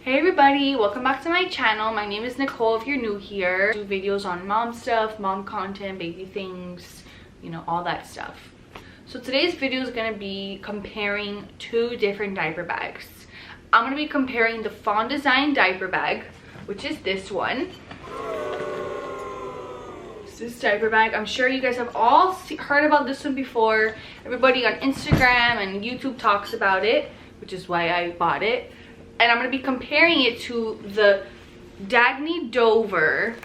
Hey everybody, welcome back to my channel. My name is Nicole if you're new here. I do videos on mom stuff, mom content, baby things, you know, all that stuff. So today's video is going to be comparing two different diaper bags. I'm going to be comparing the Fawn Design diaper bag, which is this one. This diaper bag, I'm sure you guys have all heard about this one before. Everybody on Instagram and YouTube talks about it, which is why I bought it. And I'm going to be comparing it to the Dagne Dover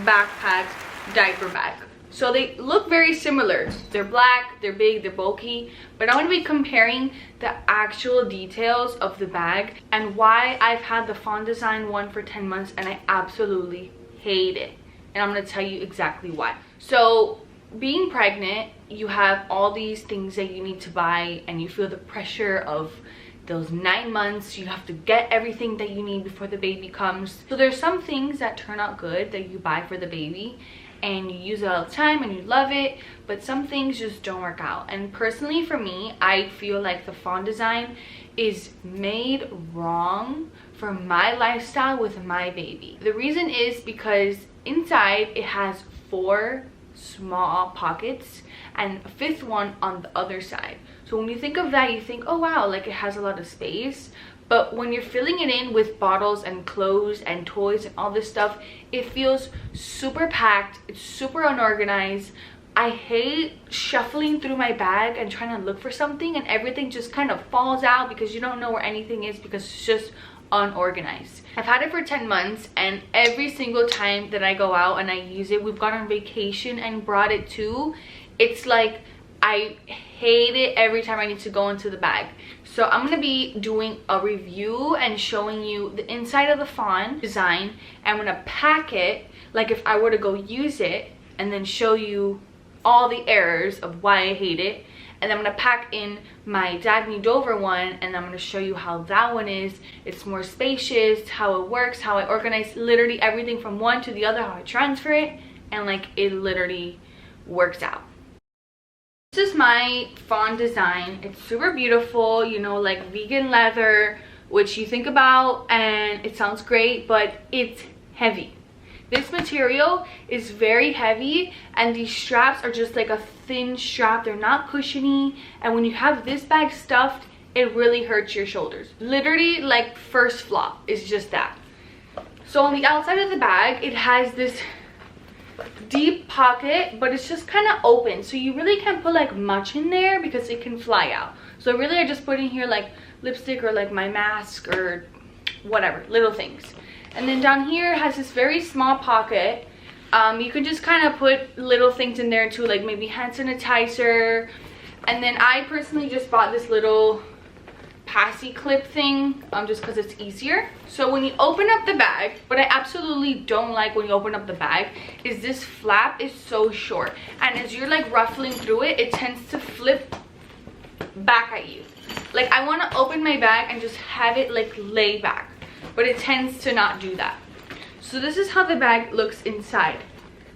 backpack diaper bag. So they look very similar. They're black, they're big, they're bulky, but I'm going to be comparing the actual details of the bag and why I've had the Fawn Design one for 10 months and I absolutely hate it. And I'm going to tell you exactly why. So being pregnant, you have all these things that you need to buy and you feel the pressure of those 9 months. You have to get everything that you need before the baby comes. So there's some things that turn out good that you buy for the baby and you use it all the time and you love it, but some things just don't work out. And personally for me, I feel like the Fawn Design is made wrong for my lifestyle with my baby. The reason is because inside it has 4 small pockets and a 5th one on the other side. So when you think of that, you think, oh wow, like it has a lot of space. But when you're filling it in with bottles and clothes and toys and all this stuff, it feels super packed. It's super unorganized. I hate shuffling through my bag and trying to look for something and everything just kind of falls out because you don't know where anything is because it's just unorganized. I've had it for 10 months and every single time that I go out and I use it, we've gone on vacation and brought it too, it's like I hate it every time I need to go into the bag. So I'm going to be doing a review and showing you the inside of the Fawn Design. I'm going to pack it like if I were to go use it and then show you all the errors of why I hate it. And I'm going to pack in my Dagne Dover one and I'm going to show you how that one is. It's more spacious, how it works, how I organize literally everything from one to the other, how I transfer it, and like it literally works out. This is my Fawn Design. It's super beautiful, you know, like vegan leather, which you think about and it sounds great, but it's heavy. This material is very heavy and these straps are just like a thin strap. They're not cushiony, and when you have this bag stuffed, it really hurts your shoulders. Literally, like first flop is just that. So on the outside of the bag, it has this deep pocket, but it's just kind of open, so you really can't put like much in there because it can fly out. So really I just put in here like lipstick or like my mask or whatever, little things. And then down here has this very small pocket. You can just kind of put little things in there too, like maybe hand sanitizer. And then I personally just bought this little passy clip thing just because it's easier. So when you open up the bag, what I absolutely don't like when you open up the bag is this flap is so short, and as you're like ruffling through it, it tends to flip back at you. Like I want to open my bag and just have it like lay back, but it tends to not do that. So this is how the bag looks inside.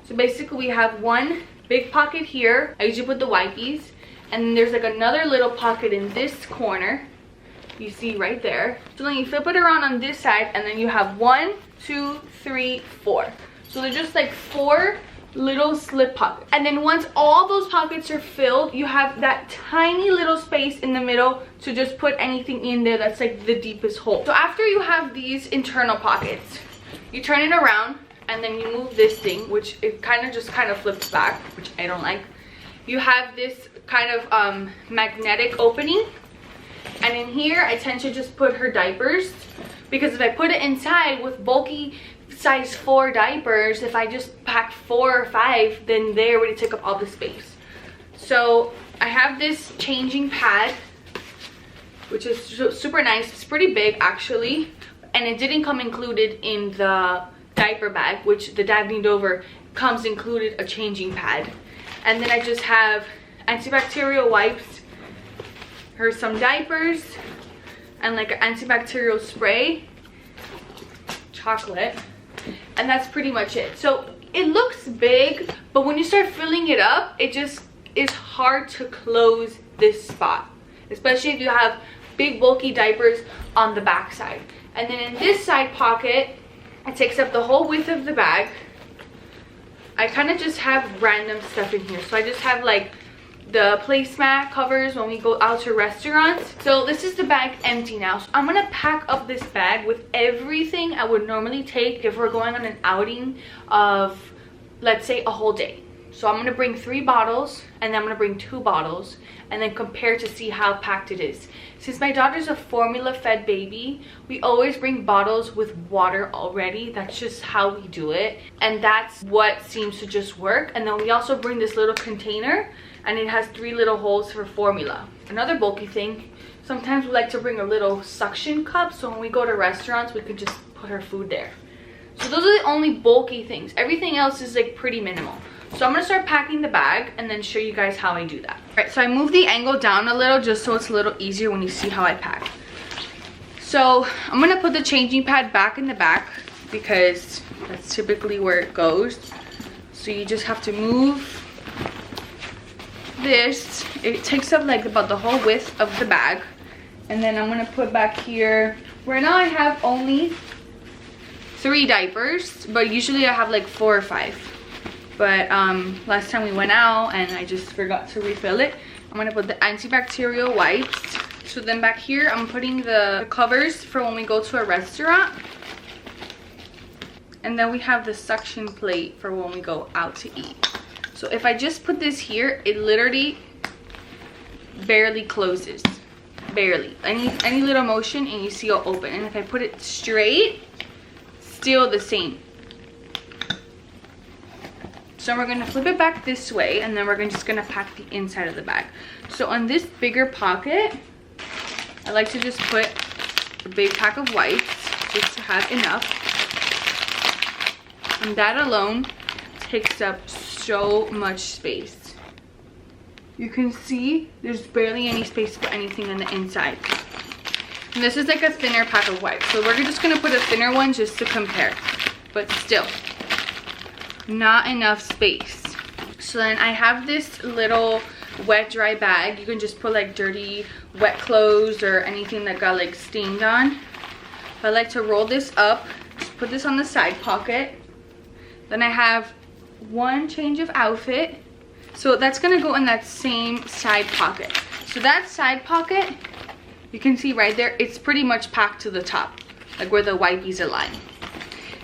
So basically we have one big pocket here. I usually put the wipes, and then there's like another little pocket in this corner. You see right there. So then you flip it around on this side and then you have 1, 2, 3, 4. So they're just like 4 little slip pockets. And then once all those pockets are filled, you have that tiny little space in the middle to just put anything in there that's like the deepest hole. So after you have these internal pockets, you turn it around and then you move this thing, which it kind of flips back, which I don't like. You have this kind of magnetic opening. And in here, I tend to just put her diapers, because if I put it inside with bulky size 4 diapers, if I just pack 4 or 5, then they already took up all the space. So I have this changing pad, which is super nice. It's pretty big actually, and it didn't come included in the diaper bag, which the Dagne Dover comes included a changing pad. And then I just have antibacterial wipes, here's some diapers, and like an antibacterial spray, chocolate, and that's pretty much it. So it looks big, but when you start filling it up, it just is hard to close this spot, especially if you have big bulky diapers on the back side. And then in this side pocket, it takes up the whole width of the bag. I kind of just have random stuff in here. So I just have like the placemat covers when we go out to restaurants. So this is the bag empty now. So I'm gonna pack up this bag with everything I would normally take if we're going on an outing of, let's say, a whole day. So I'm gonna bring 3 bottles, and then I'm gonna bring 2 bottles, and then compare to see how packed it is. Since my daughter's a formula fed baby, we always bring bottles with water already. That's just how we do it, and that's what seems to just work. And then we also bring this little container, and it has 3 little holes for formula. Another bulky thing, sometimes we like to bring a little suction cup, so when we go to restaurants we can just put our food there. So those are the only bulky things. Everything else is like pretty minimal. So I'm gonna start packing the bag and then show you guys how I do that. All right, so I moved the angle down a little just so it's a little easier when you see how I pack. So I'm gonna put the changing pad back in the back because that's typically where it goes. So you just have to move this. It takes up like about the whole width of the bag. And then I'm gonna put back here. Right now I have only 3 diapers, but usually I have like 4 or 5. But last time we went out and I just forgot to refill it. I'm gonna put the antibacterial wipes. So then back here I'm putting the covers for when we go to a restaurant. And then we have the suction plate for when we go out to eat. So if I just put this here, it literally barely closes. Barely. Any little motion and you see it'll open. And if I put it straight, still the same. So we're gonna flip it back this way, and then we're just gonna pack the inside of the bag. So on this bigger pocket, I like to just put a big pack of wipes just to have enough. And that alone takes up so much space. You can see there's barely any space for anything on the inside. And this is like a thinner pack of wipes. So we're just gonna put a thinner one just to compare, but still not enough space. So then I have this little wet dry bag. You can just put like dirty wet clothes or anything that got like stained on. I like to roll this up, just put this on the side pocket. Then I have 1 change of outfit, so that's gonna go in that same side pocket. So that side pocket, you can see right there, it's pretty much packed to the top, like where the wipies align.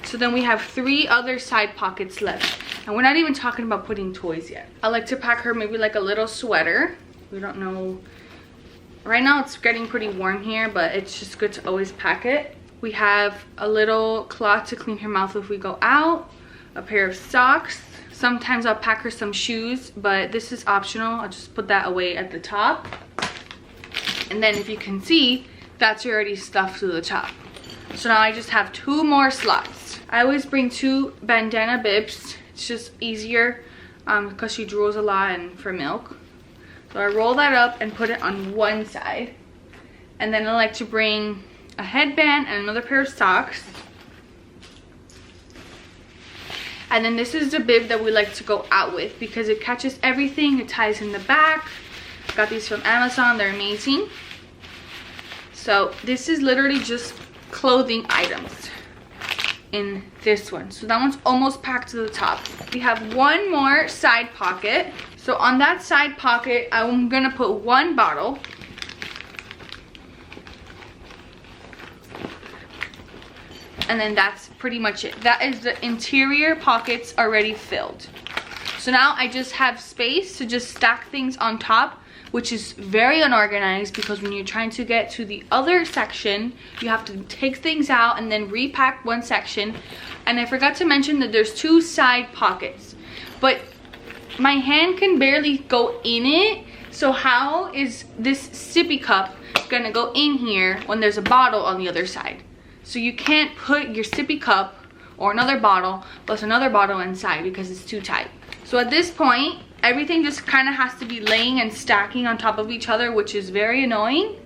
So then we have 3 other side pockets left. And we're not even talking about putting toys yet. I like to pack her maybe like a little sweater. We don't know. Right now it's getting pretty warm here, but it's just good to always pack it. We have a little cloth to clean her mouth if we go out. A pair of socks. Sometimes I'll pack her some shoes, but this is optional. I'll just put that away at the top. And then if you can see, that's already stuffed to the top. So now I just have 2 more slots. I always bring 2 bandana bibs. It's just easier because she drools a lot and for milk. So I roll that up and put it on one side. And then I like to bring a headband and another pair of socks. And then this is the bib that we like to go out with because it catches everything. It ties in the back. Got these from Amazon. They're amazing. So this is literally just clothing items in this one. So that one's almost packed to the top. We have 1 more side pocket. So on that side pocket, I'm gonna put 1 bottle. And then that's pretty much it. That is the interior pockets already filled. So now I just have space to just stack things on top, which is very unorganized because when you're trying to get to the other section, you have to take things out and then repack one section. And I forgot to mention that there's 2 side pockets, but my hand can barely go in it. So how is this sippy cup gonna go in here when there's a bottle on the other side? So you can't put your sippy cup or another bottle plus another bottle inside because it's too tight. So at this point, everything just kind of has to be laying and stacking on top of each other, which is very annoying,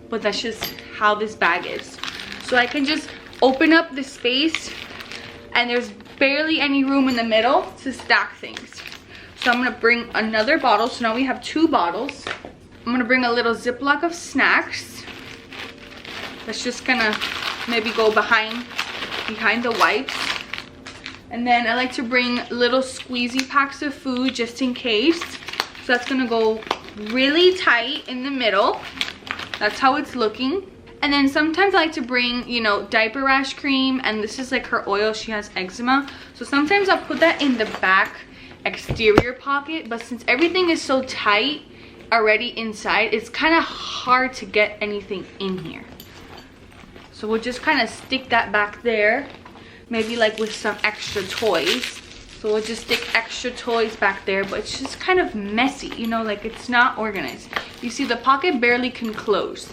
but that's just how this bag is. So I can just open up the space and there's barely any room in the middle to stack things. So I'm gonna bring another bottle. So now we have 2 bottles. I'm gonna bring a little Ziploc of snacks. That's just gonna maybe go behind the wipes. And then I like to bring little squeezy packs of food just in case. So that's gonna go really tight in the middle. That's how it's looking. And then sometimes I like to bring, you know, diaper rash cream, and this is like her oil. She has eczema, so sometimes I'll put that in the back exterior pocket, but since everything is so tight already inside, it's kind of hard to get anything in here. So we'll just kind of stick that back there, maybe like with some extra toys. So we'll just stick extra toys back there, but it's just kind of messy, you know, like it's not organized. You see the pocket barely can close.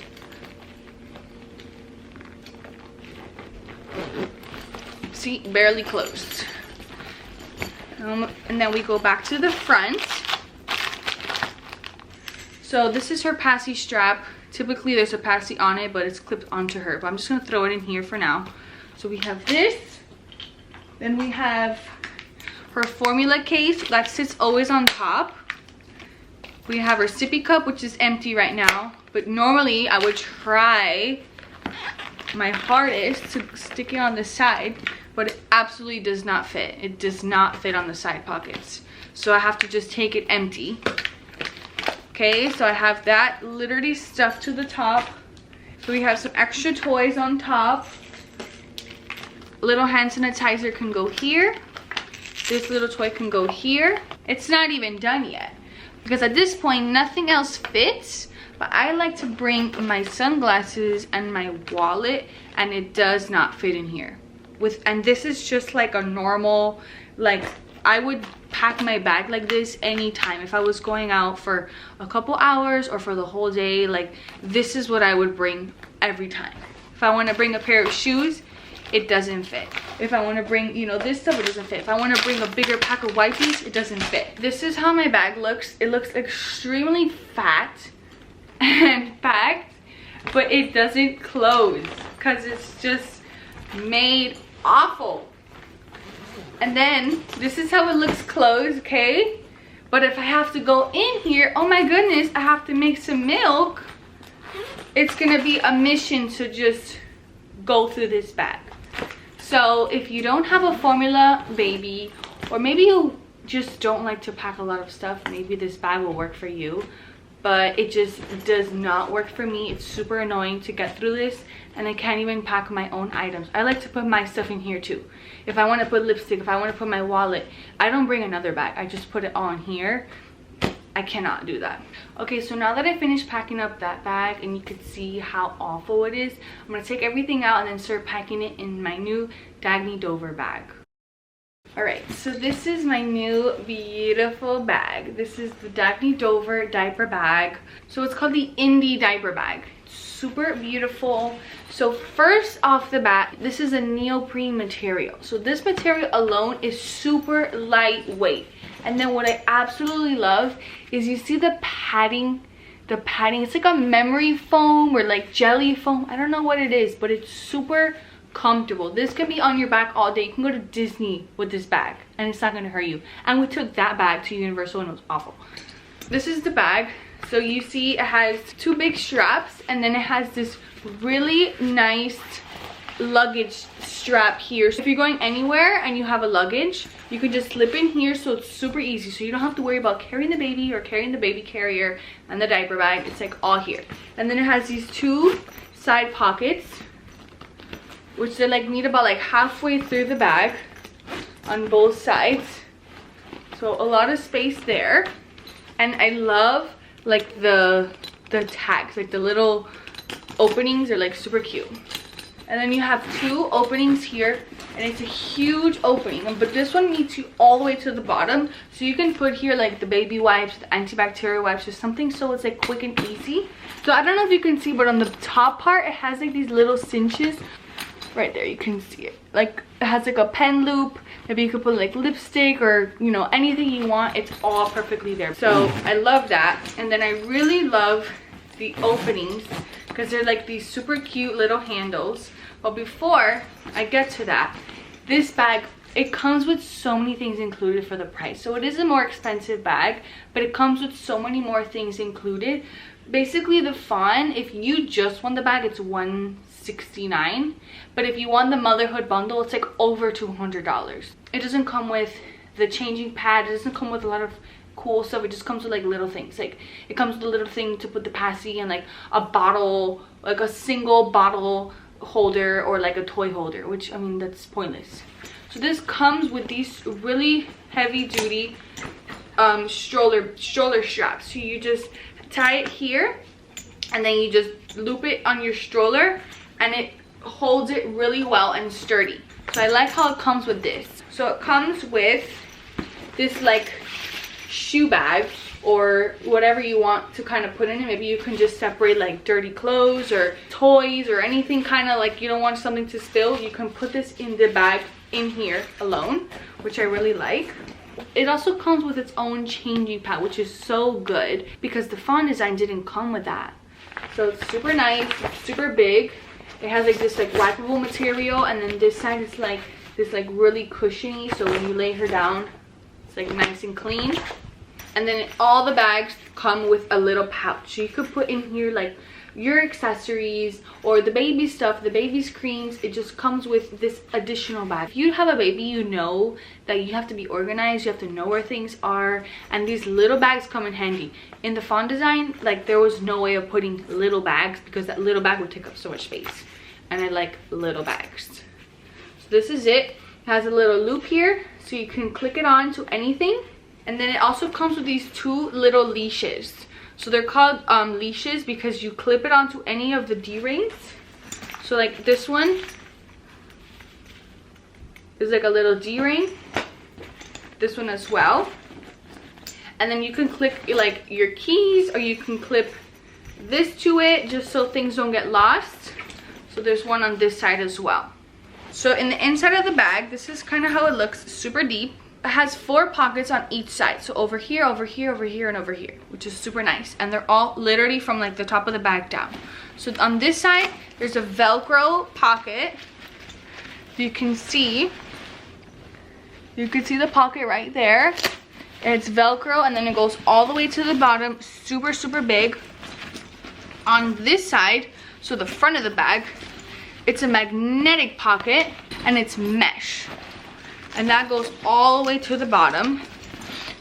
See, barely closed. And then we go back to the front. So this is her passy strap. Typically there's a passy on it, but it's clipped onto her, but I'm just gonna throw it in here for now. So we have this, then we have her formula case that sits always on top. We have her sippy cup, which is empty right now, but normally I would try my hardest to stick it on the side, but it absolutely does not fit. It does not fit on the side pockets, so I have to just take it empty. Okay, so I have that literally stuffed to the top. So we have some extra toys on top. Little hand sanitizer can go here. This little toy can go here. It's not even done yet, because at this point nothing else fits. But I like to bring my sunglasses and my wallet, and it does not fit in here. And this is just like a normal, like I would pack my bag like this anytime. If I was going out for a couple hours or for the whole day, like this is what I would bring every time. If I want to bring a pair of shoes, it doesn't fit. If I want to bring, you know, this stuff, it doesn't fit. If I want to bring a bigger pack of wipes, it doesn't fit. This is how my bag looks. It looks extremely fat and packed, but it doesn't close because it's just made awful. And then this is how it looks closed, okay? But if I have to go in here, oh my goodness, I have to make some milk. It's gonna be a mission to just go through this bag. So if you don't have a formula baby, or maybe you just don't like to pack a lot of stuff, maybe this bag will work for you. But it just does not work for me. It's super annoying to get through this, and I can't even pack my own items. I like to put my stuff in here too. If I want to put lipstick, if I want to put my wallet, I don't bring another bag. I just put it all in here. I cannot do that. Okay, so now that I finished packing up that bag and you can see how awful it is, I'm going to take everything out and then start packing it in my new Dagne Dover bag. Alright, so this is my new beautiful bag. This is the Dagne Dover diaper bag. So it's called the Indie Diaper Bag. Super beautiful. So first off the bat, this is a neoprene material. So this material alone is super lightweight. And then what I absolutely love is, you see the padding? The padding, it's like a memory foam or like jelly foam. I don't know what it is, but it's super comfortable. This can be on your back all day. You can go to Disney with this bag and it's not going to hurt you. And we took that bag to Universal and it was awful. This is the bag. So you see it has two big straps, and then it has this really nice luggage strap here. So if you're going anywhere and you have a luggage, you can just slip in here, so it's super easy. So you don't have to worry about carrying the baby or carrying the baby carrier and the diaper bag. It's like all here. And then it has these two side pockets, which they like meet about like halfway through the bag on both sides. So a lot of space there. And I love like the tags, like the little openings are like super cute. And then you have two openings here, and it's a huge opening, but this one meets you all the way to the bottom, so you can put here like the baby wipes, the antibacterial wipes, or something, so it's like quick and easy. So I don't know if you can see, but on the top part it has like these little cinches right there. You can see it, like it has like a pen loop. Maybe you could put like lipstick or, you know, anything you want. It's all perfectly there. So I love that. And then I really love the openings because they're like these super cute little handles. But before I get to that, this bag, it comes with so many things included for the price. So it is a more expensive bag, but it comes with so many more things included. Basically the Fawn, if you just want the bag, it's $160. $69, but if you want the motherhood bundle, it's like over $200. It doesn't come with the changing pad, it doesn't come with a lot of cool stuff. It just comes with like little things. Like it comes with a little thing to put the passy and like a bottle, like a single bottle holder or like a toy holder, which I mean that's pointless. So this comes with these really heavy duty stroller straps. So you just tie it here and then you just loop it on your stroller and it holds it really well and sturdy. So I like how it comes with this. So it comes with this like shoe bag or whatever you want to kind of put in it. Maybe you can just separate like dirty clothes or toys or anything, kind of like you don't want something to spill. You can put this in the bag in here alone, which I really like. It also comes with its own changing pad, which is so good because the Fawn Design didn't come with that. So it's super nice, it's super big. It has like this like wipeable material, and then this side is like this like really cushiony, so when you lay her down it's like nice and clean. And then all the bags come with a little pouch, so you could put in here like your accessories or the baby stuff, the baby's creams. It just comes with this additional bag. If you have a baby, you know that you have to be organized, you have to know where things are, and these little bags come in handy. In the Fawn Design, like there was no way of putting little bags because that little bag would take up so much space, and I like little bags. So this is it. It has a little loop here so you can click it on to anything, and then it also comes with these two little leashes. So they're called leashes because you clip it onto any of the D-rings. So like this one is like a little D-ring. This one as well. And then you can clip like your keys, or you can clip this to it just so things don't get lost. So there's one on this side as well. So in the inside of the bag, this is kind of how it looks, super deep. It has 4 pockets on each side, so over here, over here, over here, and over here, which is super nice. And they're all literally from like the top of the bag down. So on this side, there's a Velcro pocket. You can see the pocket right there. It's Velcro, and then it goes all the way to the bottom, super, super big. On this side, so the front of the bag, it's a magnetic pocket, and it's mesh. And that goes all the way to the bottom.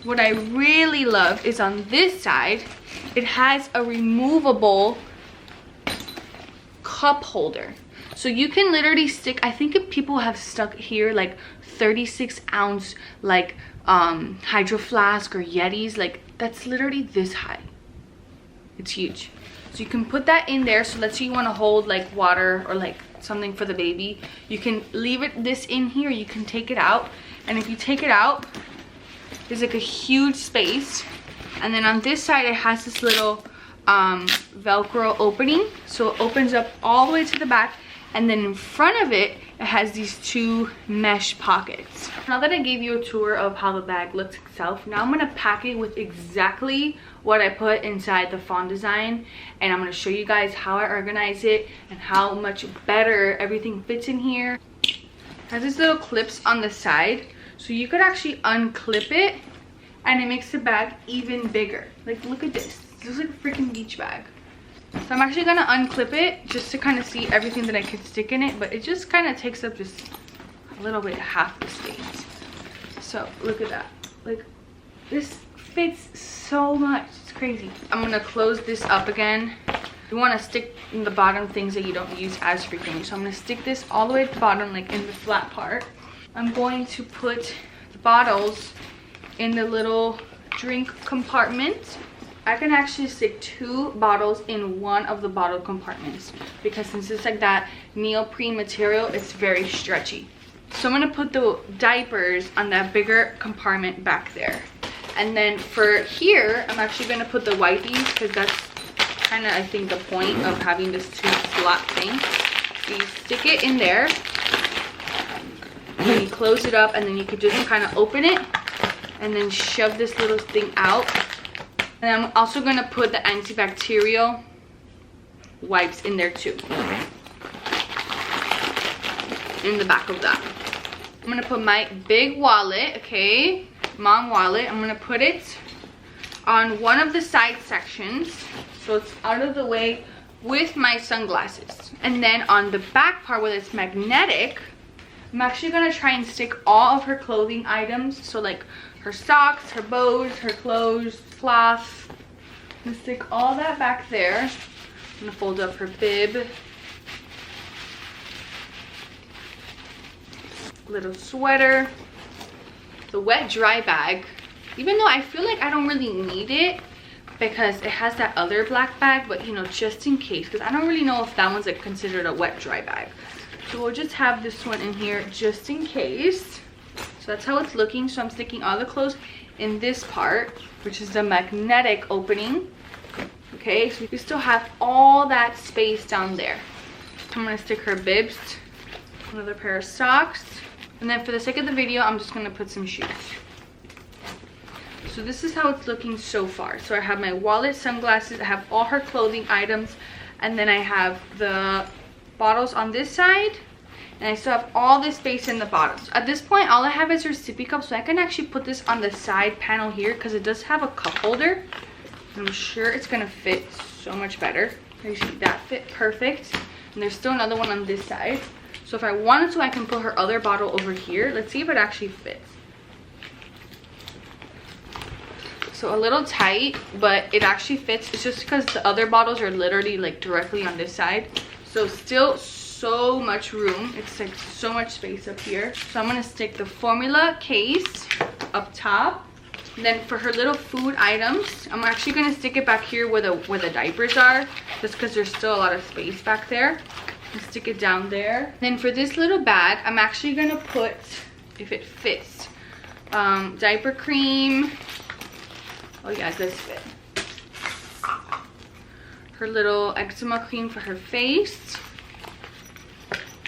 What I really love is on this side, it has a removable cup holder. So you can literally stick, I think if people have stuck here like 36-ounce like Hydro Flask or Yetis, like that's literally this high. It's huge. So you can put that in there. So let's say you want to hold like water or like something for the baby, you can leave this in here, you can take it out, and if you take it out, there's like a huge space. And then on this side it has this little Velcro opening, so it opens up all the way to the back, and then in front of it, it has these 2 mesh pockets. Now that I gave you a tour of how the bag looks itself, now I'm gonna pack it with exactly what I put inside the Fawn Design, and I'm gonna show you guys how I organize it and how much better everything fits in here. It has these little clips on the side, so you could actually unclip it, and it makes the bag even bigger. Like look at this. This is like a freaking beach bag. So I'm actually gonna unclip it just to kind of see everything that I could stick in it, but it just kind of takes up just a little bit, half the space. So look at that. Like this fits so much, it's crazy. I'm gonna close this up again. You want to stick in the bottom things that you don't use as frequently. So I'm gonna stick this all the way at the bottom, like in the flat part. I'm going to put the bottles in the little drink compartment. I can actually stick 2 bottles in one of the bottle compartments because since it's like that neoprene material, it's very stretchy. So I'm gonna put the diapers on that bigger compartment back there. And then for here, I'm actually gonna put the wipes because that's kind of, I think, the point of having this 2 slot thing. So you stick it in there, and then you close it up, and then you could just kind of open it and then shove this little thing out. And I'm also gonna put the antibacterial wipes in there too, in the back of that. I'm gonna put my big wallet, okay, mom wallet. I'm gonna put it on one of the side sections so it's out of the way with my sunglasses. And then on the back part where it's magnetic, I'm actually gonna try and stick all of her clothing items. So like her socks, her bows, her clothes, cloth. I'm gonna stick all that back there. I'm gonna fold up her bib. Little sweater. The wet dry bag. Even though I feel like I don't really need it because it has that other black bag, but you know, just in case, because I don't really know if that one's like considered a wet dry bag. So we'll just have this one in here just in case. So that's how it's looking. So I'm sticking all the clothes in this part, which is the magnetic opening. Okay, so we still have all that space down there. I'm gonna stick her bibs, another pair of socks, and then for the sake of the video, I'm just gonna put some shoes. So this is how it's looking so far. So I have my wallet, sunglasses, I have all her clothing items, and then I have the bottles on this side, and I still have all this space in the bottoms. At this point, all I have is her sippy cup, so I can actually put this on the side panel here because it does have a cup holder. I'm sure it's gonna fit so much better. You see that fit perfect, and there's still another one on this side. So if I wanted to, I can put her other bottle over here. Let's see if it actually fits. So a little tight, but it actually fits. It's just because the other bottles are literally like directly on this side. So still so much room. It's like so much space up here. So I'm gonna stick the formula case up top. And then for her little food items, I'm actually gonna stick it back here where the diapers are, just because there's still a lot of space back there. And stick it down there. Then for this little bag, I'm actually gonna put, if it fits, diaper cream. Oh yeah, it does fit. Her little eczema cream for her face.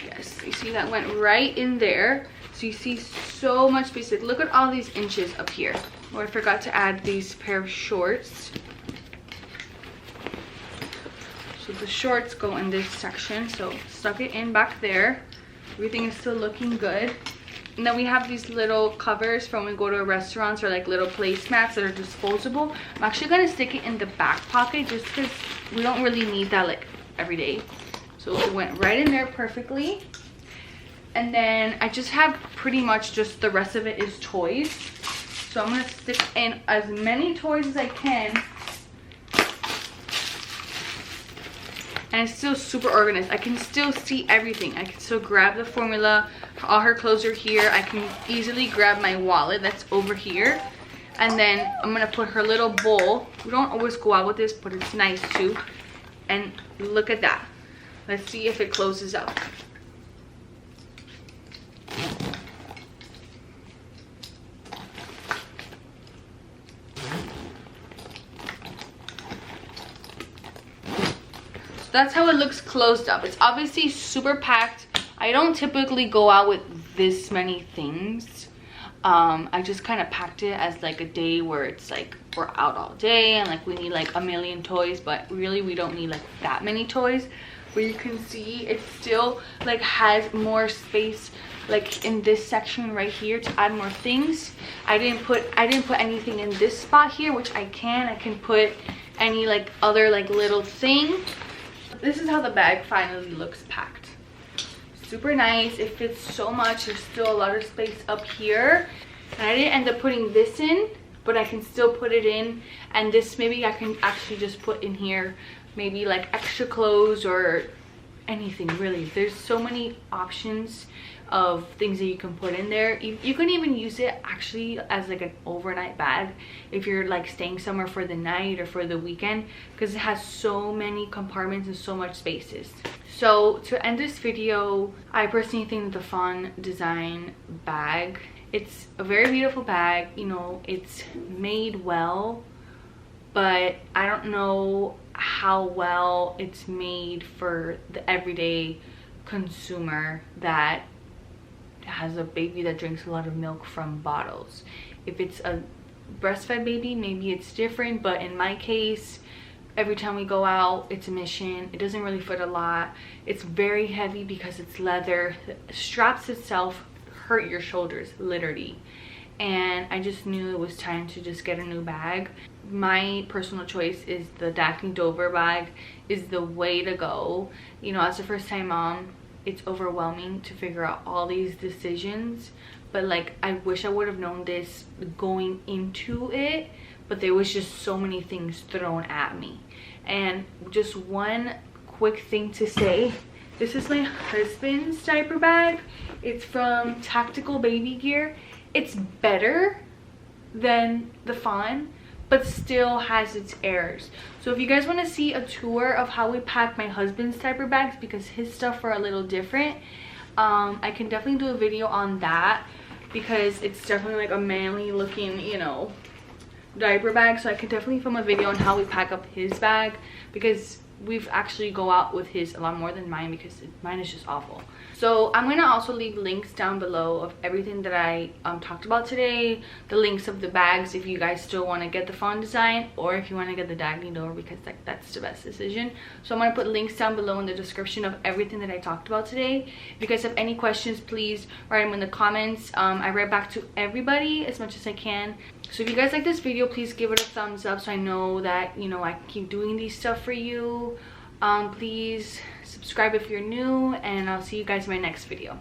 Yes, you see that went right in there. So you see so much space. Like, look at all these inches up here. Oh, I forgot to add these pair of shorts. So the shorts go in this section. So stuck it in back there. Everything is still looking good. And then we have these little covers from when we go to restaurants, or like little placemats that are disposable. I'm actually gonna stick it in the back pocket just because we don't really need that like every day. So it went right in there perfectly. And then I just have pretty much just the rest of it is toys. So I'm gonna stick in as many toys as I can. And it's still super organized. I can still see everything. I can still grab the formula. All her clothes are here. I can easily grab my wallet that's over here. And then I'm gonna put her little bowl. We don't always go out with this, but it's nice too. And look at that. Let's see if it closes up. That's how it looks closed up. It's obviously super packed. I don't typically go out with this many things. I just kind of packed it as like a day where it's like we're out all day and like we need like a million toys, but really we don't need like that many toys. But you can see it still like has more space like in this section right here to add more things. I didn't put anything in this spot here, which I can put any like other like little thing. This is how the bag finally looks packed. Super nice. It fits so much. There's still a lot of space up here. And I didn't end up putting this in, but I can still put it in. And this maybe I can actually just put in here, maybe like extra clothes or anything really. There's so many options of things that you can put in there. You can even use it actually as like an overnight bag if you're like staying somewhere for the night or for the weekend, because it has so many compartments and so much spaces. So to end this video, I personally think that the Fawn Design bag, it's a very beautiful bag. You know, it's made well, but I don't know how well it's made for the everyday consumer that has a baby that drinks a lot of milk from bottles. If it's a breastfed baby, maybe it's different, but in my case, every time we go out, it's a mission. It doesn't really fit a lot. It's very heavy because it's leather. The straps itself hurt your shoulders, literally. And I just knew it was time to just get a new bag. my personal choice is the Dagne Dover bag is the way to go. You know, as a first-time mom, it's overwhelming to figure out all these decisions, but like I wish I would have known this going into it, but there was just so many things thrown at me. And just one quick thing to say, this is my husband's diaper bag. It's from Tactical Baby Gear. It's better than the Fawn, but still has its errors. So if you guys want to see a tour of how we pack my husband's diaper bags, because his stuff are a little different, I can definitely do a video on that, because it's definitely like a manly looking, you know, diaper bag. So I could definitely film a video on how we pack up his bag, because we've actually go out with his a lot more than mine, because mine is just awful. So I'm going to also leave links down below of everything that I talked about today, the links of the bags if you guys still want to get the Fawn Design, or if you want to get the Dagne Dover, because like that's the best decision. So I'm going to put links down below in the description of everything that I talked about today. If you guys have any questions, please write them in the comments. I write back to everybody as much as I can. So if you guys like this video, please give it a thumbs up so I know that, you know, I can keep doing these stuff for you. Please subscribe if you're new, and I'll see you guys in my next video.